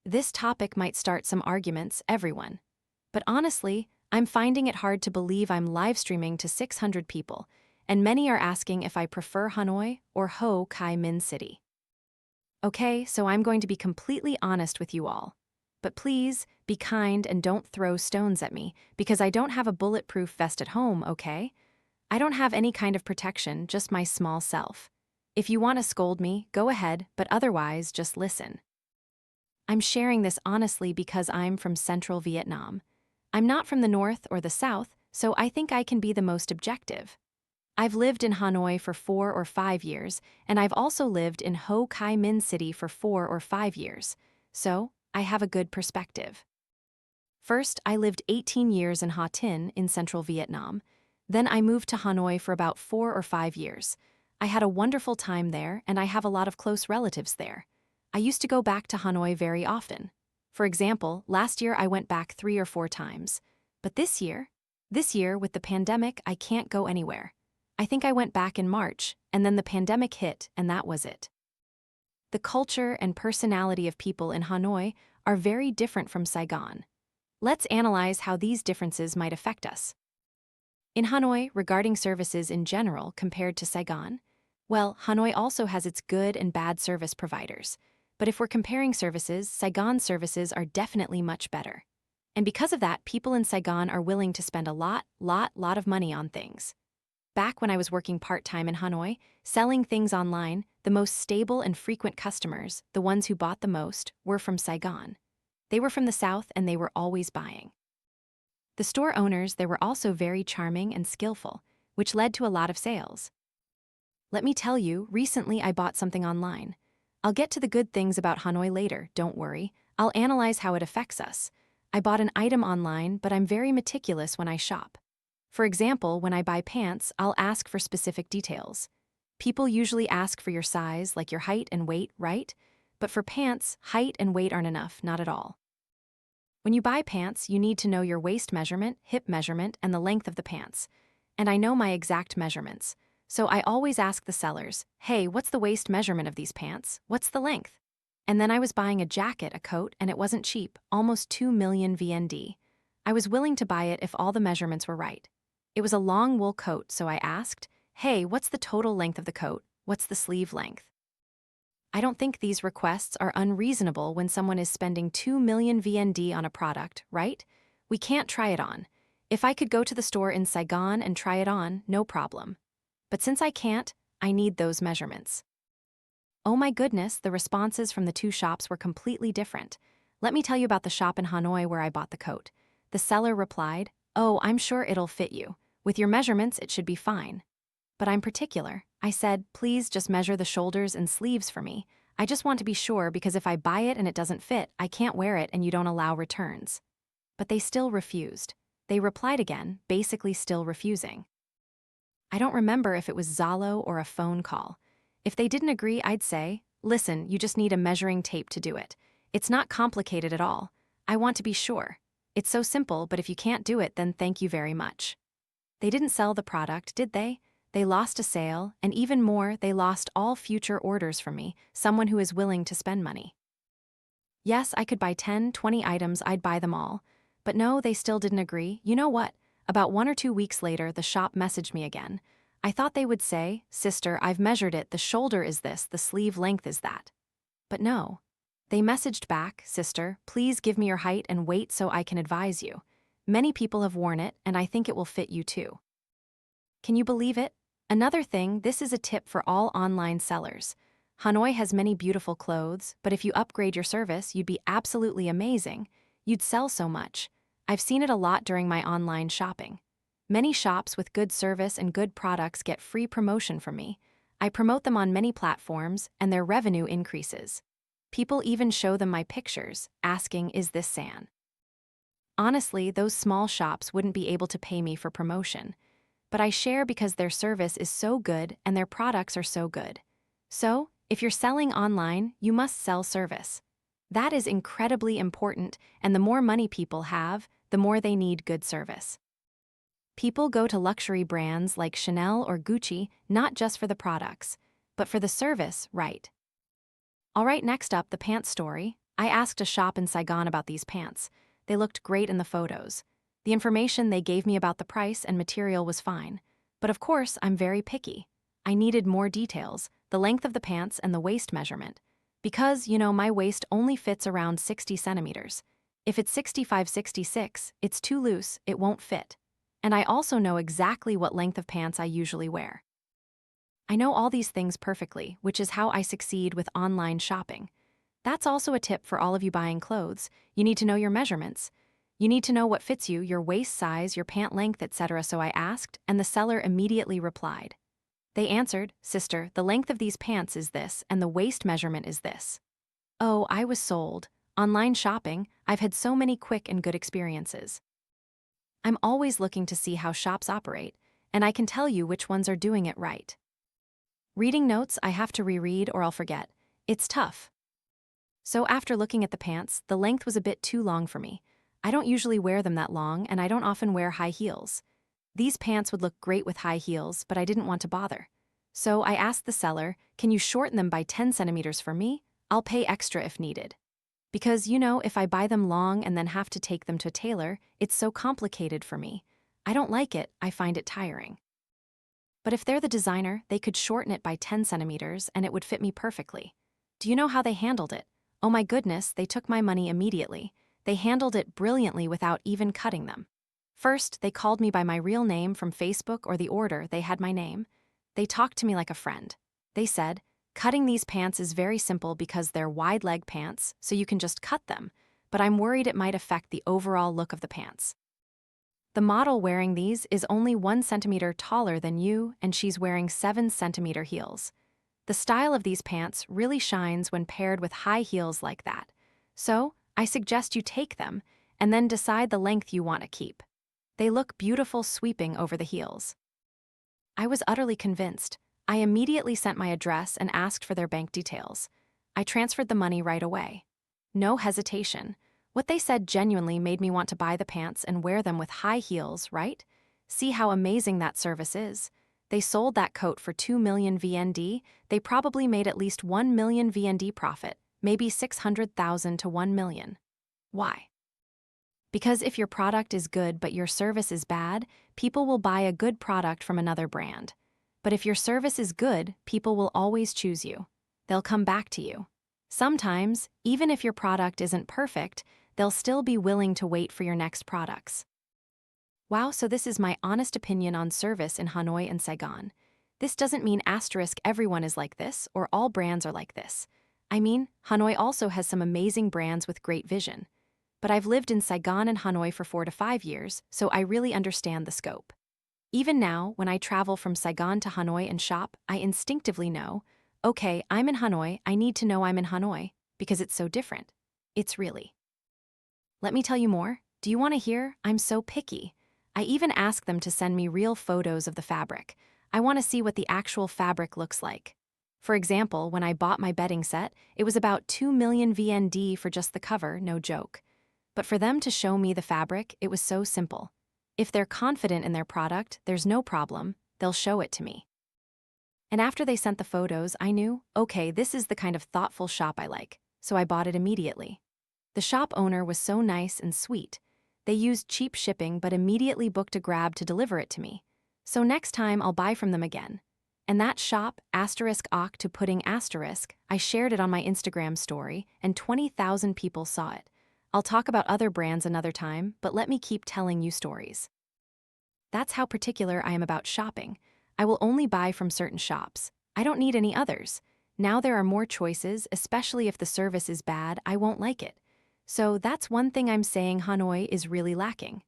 This topic might start some arguments, everyone. But honestly, I'm finding it hard to believe I'm live streaming to 600 people, and many are asking if I prefer Hanoi or Ho Chi Minh City. Okay, so I'm going to be completely honest with you all. But please, be kind and don't throw stones at me, because I don't have a bulletproof vest at home, okay? I don't have any kind of protection, just my small self. If you want to scold me, go ahead, but otherwise, just listen. I'm sharing this honestly because I'm from Central Vietnam. I'm not from the north or the south, so I think I can be the most objective. I've lived in Hanoi for 4 or 5 years, and I've also lived in Ho Chi Minh City for 4 or 5 years, so I have a good perspective. First, I lived 18 years in Ha Tin in central Vietnam. Then I moved to Hanoi for about 4 or 5 years. I had a wonderful time there, and I have a lot of close relatives there. I used to go back to Hanoi very often. For example, last year I went back 3 or 4 times. But this year, with the pandemic, I can't go anywhere. I think I went back in March, and then the pandemic hit, and that was it. The culture and personality of people in Hanoi are very different from Saigon. Let's analyze how these differences might affect us. In Hanoi, regarding services in general compared to Saigon, well, Hanoi also has its good and bad service providers. But if we're comparing services, Saigon's services are definitely much better. And because of that, people in Saigon are willing to spend a lot of money on things. Back when I was working part-time in Hanoi, selling things online, the most stable and frequent customers, the ones who bought the most, were from Saigon. They were from the south and they were always buying. The store owners, they were also very charming and skillful, which led to a lot of sales. Let me tell you, recently I bought something online. I'll get to the good things about Hanoi later, don't worry. I'll analyze how it affects us. I bought an item online, but I'm very meticulous when I shop. For example, when I buy pants, I'll ask for specific details. People usually ask for your size, like your height and weight, right? But for pants, height and weight aren't enough, not at all. When you buy pants, you need to know your waist measurement, hip measurement, and the length of the pants. And I know my exact measurements. So I always ask the sellers, hey, what's the waist measurement of these pants? What's the length? And then I was buying a jacket, a coat, and it wasn't cheap, almost 2 million VND. I was willing to buy it if all the measurements were right. It was a long wool coat, so I asked, hey, what's the total length of the coat? What's the sleeve length? I don't think these requests are unreasonable when someone is spending 2 million VND on a product, right? We can't try it on. If I could go to the store in Saigon and try it on, no problem. But since I can't, I need those measurements. Oh my goodness, the responses from the two shops were completely different. Let me tell you about the shop in Hanoi where I bought the coat. The seller replied, oh, I'm sure it'll fit you. With your measurements, it should be fine. But I'm particular. I said, please just measure the shoulders and sleeves for me. I just want to be sure because if I buy it and it doesn't fit, I can't wear it and you don't allow returns. But they still refused. They replied again, basically still refusing. I don't remember if it was Zalo or a phone call. If they didn't agree, I'd say, listen, you just need a measuring tape to do it. It's not complicated at all. I want to be sure. It's so simple, but if you can't do it, then thank you very much. They didn't sell the product, did they? They lost a sale, and even more, they lost all future orders from me, someone who is willing to spend money. Yes, I could buy 10, 20 items, I'd buy them all. But no, they still didn't agree. You know what? About 1 or 2 weeks later, the shop messaged me again. I thought they would say, sister, I've measured it, the shoulder is this, the sleeve length is that. But no. They messaged back, sister, please give me your height and weight so I can advise you. Many people have worn it, and I think it will fit you too. Can you believe it? Another thing, this is a tip for all online sellers. Hanoi has many beautiful clothes, but if you upgrade your service, you'd be absolutely amazing. You'd sell so much. I've seen it a lot during my online shopping. Many shops with good service and good products get free promotion from me. I promote them on many platforms, and their revenue increases. People even show them my pictures, asking, is this San? Honestly, those small shops wouldn't be able to pay me for promotion. But I share because their service is so good and their products are so good. So, if you're selling online, you must sell service. That is incredibly important, and the more money people have, the more they need good service. People go to luxury brands like Chanel or Gucci not just for the products, but for the service, right? Alright, next up, the pants story. I asked a shop in Saigon about these pants. They looked great in the photos. The information they gave me about the price and material was fine. But of course, I'm very picky. I needed more details, the length of the pants and the waist measurement. Because, my waist only fits around 60 centimeters. If it's 65-66, it's too loose, it won't fit. And I also know exactly what length of pants I usually wear. I know all these things perfectly, which is how I succeed with online shopping. That's also a tip for all of you buying clothes. You need to know your measurements. You need to know what fits you, your waist size, your pant length, etc. So I asked, and the seller immediately replied. They answered, "Sister, the length of these pants is this, and the waist measurement is this." Oh, I was sold. Online shopping, I've had so many quick and good experiences. I'm always looking to see how shops operate, and I can tell you which ones are doing it right. Reading notes, I have to reread or I'll forget. It's tough. So after looking at the pants, the length was a bit too long for me. I don't usually wear them that long, and I don't often wear high heels. These pants would look great with high heels, but I didn't want to bother. So I asked the seller, "Can you shorten them by 10 centimeters for me? I'll pay extra if needed." Because, if I buy them long and then have to take them to a tailor, it's so complicated for me. I don't like it, I find it tiring. But if they're the designer, they could shorten it by 10 centimeters and it would fit me perfectly. Do you know how they handled it? Oh my goodness, they took my money immediately. They handled it brilliantly without even cutting them. First, they called me by my real name from Facebook or the order, they had my name. They talked to me like a friend. They said, "Cutting these pants is very simple because they're wide leg pants, so you can just cut them, but I'm worried it might affect the overall look of the pants. The model wearing these is only 1 centimeter taller than you, and she's wearing 7 centimeter heels. The style of these pants really shines when paired with high heels like that. So, I suggest you take them, and then decide the length you want to keep. They look beautiful sweeping over the heels." I was utterly convinced. I immediately sent my address and asked for their bank details. I transferred the money right away. No hesitation. What they said genuinely made me want to buy the pants and wear them with high heels, right? See how amazing that service is. They sold that coat for 2 million VND. They probably made at least 1 million VND profit, maybe 600,000 to 1 million. Why? Because if your product is good but your service is bad, people will buy a good product from another brand. But if your service is good, people will always choose you. They'll come back to you. Sometimes, even if your product isn't perfect, they'll still be willing to wait for your next products. Wow, so this is my honest opinion on service in Hanoi and Saigon. This doesn't mean asterisk everyone is like this or all brands are like this. I mean, Hanoi also has some amazing brands with great vision. But I've lived in Saigon and Hanoi for 4 to 5 years, so I really understand the scope. Even now, when I travel from Saigon to Hanoi and shop, I instinctively know, okay, I'm in Hanoi, I need to know I'm in Hanoi, because it's so different. It's really. Let me tell you more. Do you want to hear? I'm so picky. I even ask them to send me real photos of the fabric. I want to see what the actual fabric looks like. For example, when I bought my bedding set, it was about 2 million VND for just the cover, no joke. But for them to show me the fabric, it was so simple. If they're confident in their product, there's no problem, they'll show it to me. And after they sent the photos, I knew, okay, this is the kind of thoughtful shop I like, so I bought it immediately. The shop owner was so nice and sweet. They used cheap shipping but immediately booked a Grab to deliver it to me. So next time I'll buy from them again. And that shop, *oc to pudding *, I shared it on my Instagram story, and 20,000 people saw it. I'll talk about other brands another time, but let me keep telling you stories. That's how particular I am about shopping. I will only buy from certain shops. I don't need any others. Now there are more choices, especially if the service is bad, I won't like it. So that's one thing I'm saying Hanoi is really lacking.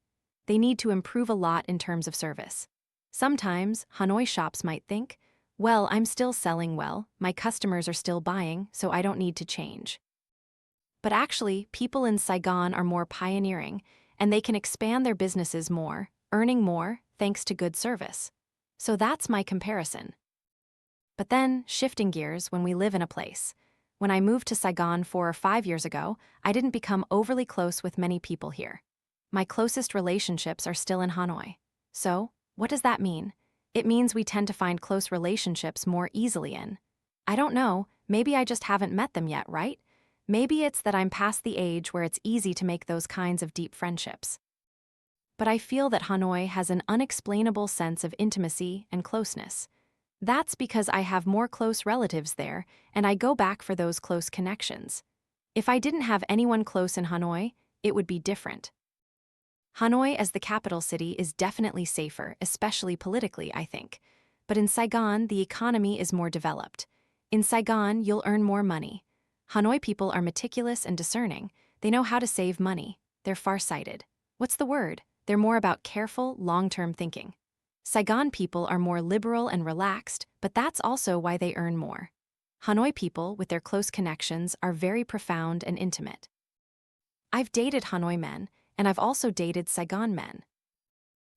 They need to improve a lot in terms of service. Sometimes, Hanoi shops might think, well, I'm still selling well, my customers are still buying, so I don't need to change. But actually, people in Saigon are more pioneering, and they can expand their businesses more, earning more, thanks to good service. So that's my comparison. But then, shifting gears when we live in a place. When I moved to Saigon 4 or 5 years ago, I didn't become overly close with many people here. My closest relationships are still in Hanoi. So, what does that mean? It means we tend to find close relationships more easily in. I don't know, maybe I just haven't met them yet, right? Maybe it's that I'm past the age where it's easy to make those kinds of deep friendships. But I feel that Hanoi has an unexplainable sense of intimacy and closeness. That's because I have more close relatives there, and I go back for those close connections. If I didn't have anyone close in Hanoi, it would be different. Hanoi as the capital city is definitely safer, especially politically, I think. But in Saigon, the economy is more developed. In Saigon, you'll earn more money. Hanoi people are meticulous and discerning. They know how to save money. They're farsighted. What's the word? They're more about careful, long-term thinking. Saigon people are more liberal and relaxed, but that's also why they earn more. Hanoi people, with their close connections, are very profound and intimate. I've dated Hanoi men, and I've also dated Saigon men.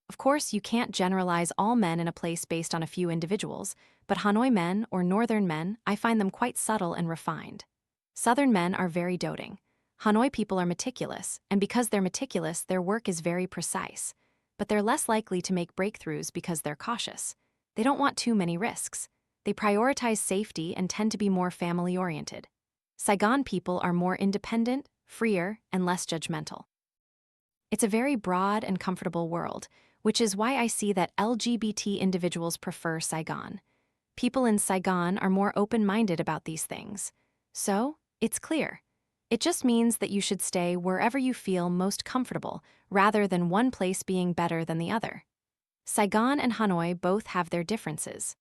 Of course, you can't generalize all men in a place based on a few individuals, but Hanoi men, or northern men, I find them quite subtle and refined. Southern men are very doting. Hanoi people are meticulous, and because they're meticulous, their work is very precise. But they're less likely to make breakthroughs because they're cautious. They don't want too many risks. They prioritize safety and tend to be more family-oriented. Saigon people are more independent, freer, and less judgmental. It's a very broad and comfortable world, which is why I see that LGBT individuals prefer Saigon. People in Saigon are more open-minded about these things. So, it's clear. It just means that you should stay wherever you feel most comfortable, rather than one place being better than the other. Saigon and Hanoi both have their differences.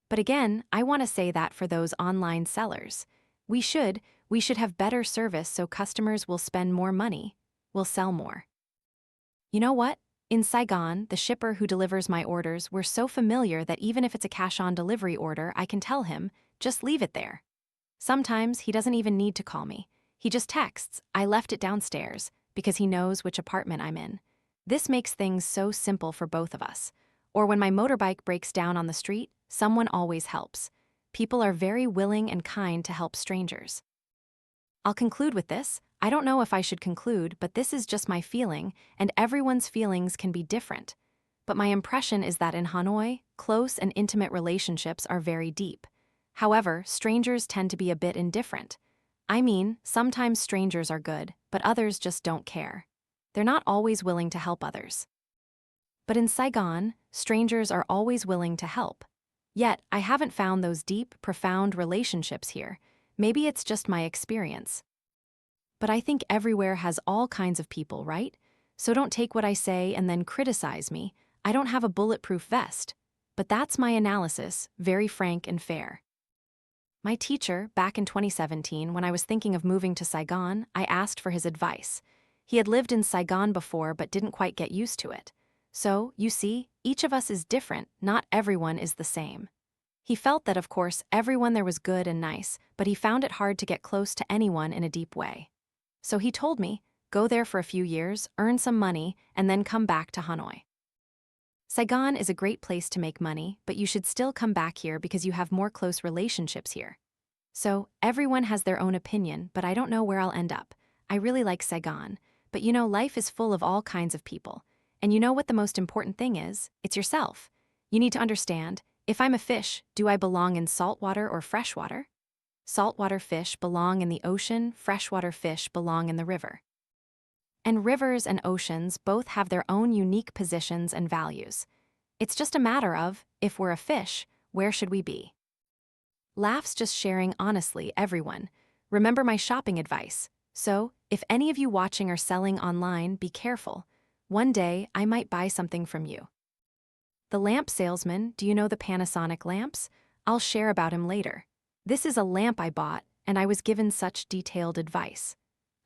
But again, I want to say that for those online sellers, we should have better service so customers will spend more money, will sell more. You know what? In Saigon, the shipper who delivers my orders were so familiar that even if it's a cash-on-delivery order, I can tell him, just leave it there. Sometimes he doesn't even need to call me. He just texts, I left it downstairs, because he knows which apartment I'm in. This makes things so simple for both of us. Or when my motorbike breaks down on the street, someone always helps. People are very willing and kind to help strangers. I'll conclude with this. I don't know if I should conclude, but this is just my feeling, and everyone's feelings can be different. But my impression is that in Hanoi, close and intimate relationships are very deep. However, strangers tend to be a bit indifferent. I mean, sometimes strangers are good, but others just don't care. They're not always willing to help others. But in Saigon, strangers are always willing to help. Yet, I haven't found those deep, profound relationships here. Maybe it's just my experience. But I think everywhere has all kinds of people, right? So don't take what I say and then criticize me. I don't have a bulletproof vest. But that's my analysis, very frank and fair. My teacher, back in 2017, when I was thinking of moving to Saigon, I asked for his advice. He had lived in Saigon before but didn't quite get used to it. So, you see, each of us is different, not everyone is the same. He felt that, of course, everyone there was good and nice, but he found it hard to get close to anyone in a deep way. So he told me, go there for a few years, earn some money, and then come back to Hanoi. Saigon is a great place to make money, but you should still come back here because you have more close relationships here. So, everyone has their own opinion, but I don't know where I'll end up. I really like Saigon, but you know, life is full of all kinds of people. And you know what the most important thing is? It's yourself. You need to understand, if I'm a fish, do I belong in saltwater or freshwater? Saltwater fish belong in the ocean, freshwater fish belong in the river. And rivers and oceans both have their own unique positions and values. It's just a matter of, if we're a fish, where should we be? Laughs just sharing honestly, everyone. Remember my shopping advice. So, if any of you watching are selling online, be careful. One day, I might buy something from you. The lamp salesman, do you know the Panasonic lamps? I'll share about him later. This is a lamp I bought, and I was given such detailed advice.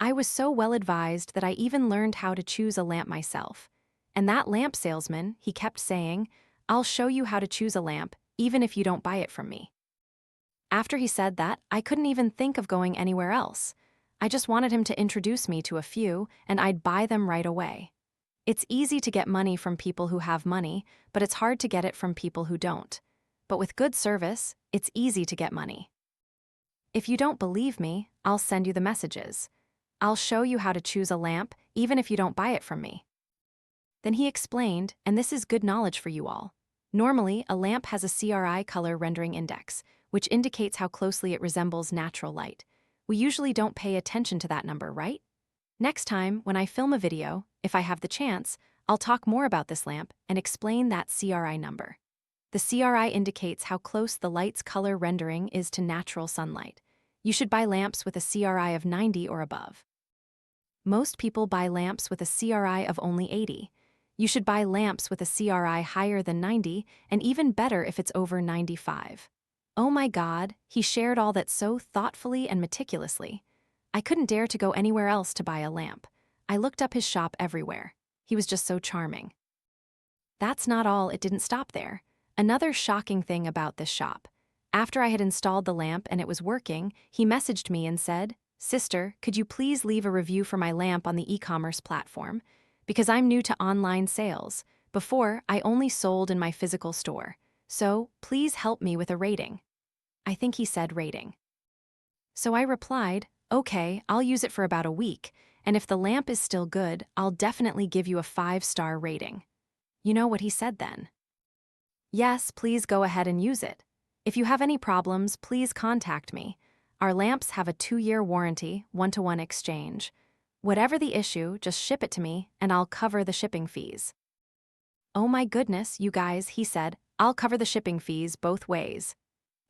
I was so well advised that I even learned how to choose a lamp myself. And that lamp salesman, he kept saying, I'll show you how to choose a lamp, even if you don't buy it from me. After he said that, I couldn't even think of going anywhere else. I just wanted him to introduce me to a few, and I'd buy them right away. It's easy to get money from people who have money, but it's hard to get it from people who don't. But with good service, it's easy to get money. If you don't believe me, I'll send you the messages. I'll show you how to choose a lamp, even if you don't buy it from me. Then he explained, and this is good knowledge for you all. Normally, a lamp has a CRI color rendering index, which indicates how closely it resembles natural light. We usually don't pay attention to that number, right? Next time, when I film a video, if I have the chance, I'll talk more about this lamp and explain that CRI number. The CRI indicates how close the light's color rendering is to natural sunlight. You should buy lamps with a CRI of 90 or above. Most people buy lamps with a CRI of only 80. You should buy lamps with a CRI higher than 90, and even better if it's over 95. Oh my God, he shared all that so thoughtfully and meticulously. I couldn't dare to go anywhere else to buy a lamp. I looked up his shop everywhere. He was just so charming. That's not all, it didn't stop there. Another shocking thing about this shop. After I had installed the lamp and it was working, he messaged me and said, "Sister, could you please leave a review for my lamp on the e-commerce platform? Because I'm new to online sales. Before, I only sold in my physical store. So, please help me with a rating." I think he said rating. So I replied, "Okay, I'll use it for about a week, and if the lamp is still good, I'll definitely give you a 5-star rating." You know what he said then? "Yes, please go ahead and use it. If you have any problems, please contact me. Our lamps have a 2-year warranty, 1-to-1 exchange. Whatever the issue, just ship it to me, and I'll cover the shipping fees." Oh my goodness, you guys, he said, "I'll cover the shipping fees both ways.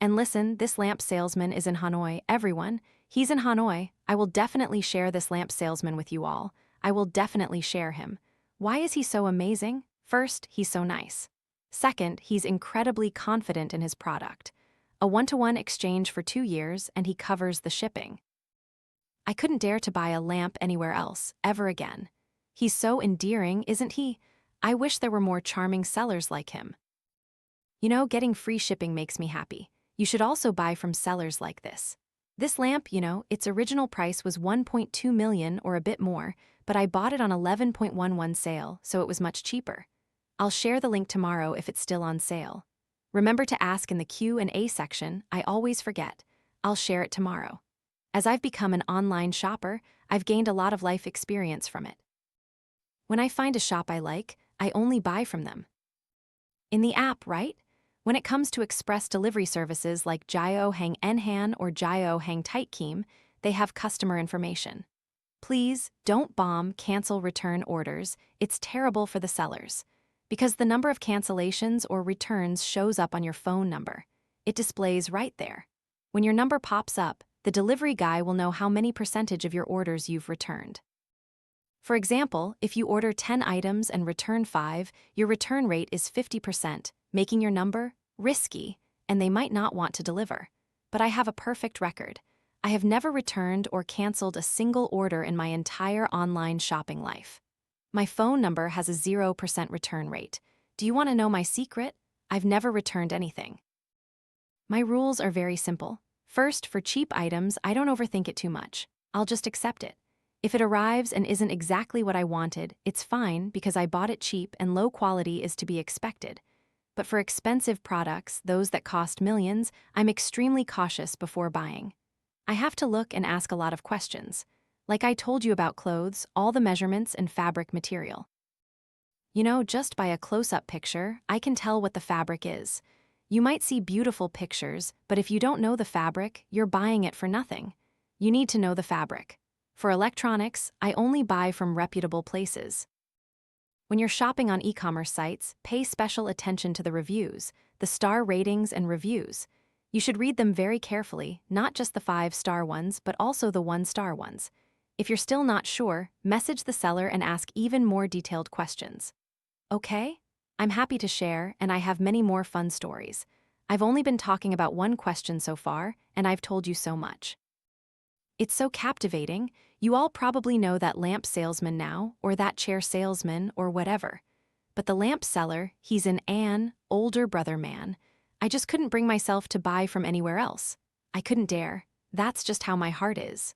And listen, this lamp salesman is in Hanoi, everyone. He's in Hanoi. I will definitely share this lamp salesman with you all. I will definitely share him. Why is he so amazing? First, he's so nice. Second, he's incredibly confident in his product. A 1-to-1 exchange for 2 years, and he covers the shipping. I couldn't dare to buy a lamp anywhere else, ever again. He's so endearing, isn't he? I wish there were more charming sellers like him. You know, getting free shipping makes me happy. You should also buy from sellers like this. This lamp, you know, its original price was 1.2 million or a bit more, but I bought it on 11.11 sale, so it was much cheaper. I'll share the link tomorrow if it's still on sale. Remember to ask in the Q&A section, I always forget. I'll share it tomorrow. As I've become an online shopper, I've gained a lot of life experience from it. When I find a shop I like, I only buy from them. In the app, right? When it comes to express delivery services like Jio Hang Enhan or Jio Hang Tight Keem, they have customer information. Please, don't bomb cancel return orders, it's terrible for the sellers. Because the number of cancellations or returns shows up on your phone number. It displays right there. When your number pops up, the delivery guy will know how many percentage of your orders you've returned. For example, if you order 10 items and return 5, your return rate is 50%, making your number risky, and they might not want to deliver. But I have a perfect record. I have never returned or canceled a single order in my entire online shopping life. My phone number has a 0% return rate. Do you want to know my secret? I've never returned anything. My rules are very simple. First, for cheap items, I don't overthink it too much. I'll just accept it. If it arrives and isn't exactly what I wanted, it's fine because I bought it cheap and low quality is to be expected. But for expensive products, those that cost millions, I'm extremely cautious before buying. I have to look and ask a lot of questions. Like I told you about clothes, all the measurements and fabric material. You know, just by a close-up picture, I can tell what the fabric is. You might see beautiful pictures, but if you don't know the fabric, you're buying it for nothing. You need to know the fabric. For electronics, I only buy from reputable places. When you're shopping on e-commerce sites, pay special attention to the reviews, the star ratings and reviews. You should read them very carefully, not just the 5-star ones, but also the 1-star ones. If you're still not sure, message the seller and ask even more detailed questions. Okay? I'm happy to share, and I have many more fun stories. I've only been talking about one question so far, and I've told you so much. It's so captivating. You all probably know that lamp salesman now, or that chair salesman, or whatever. But the lamp seller, he's an older brother man. I just couldn't bring myself to buy from anywhere else. I couldn't dare. That's just how my heart is.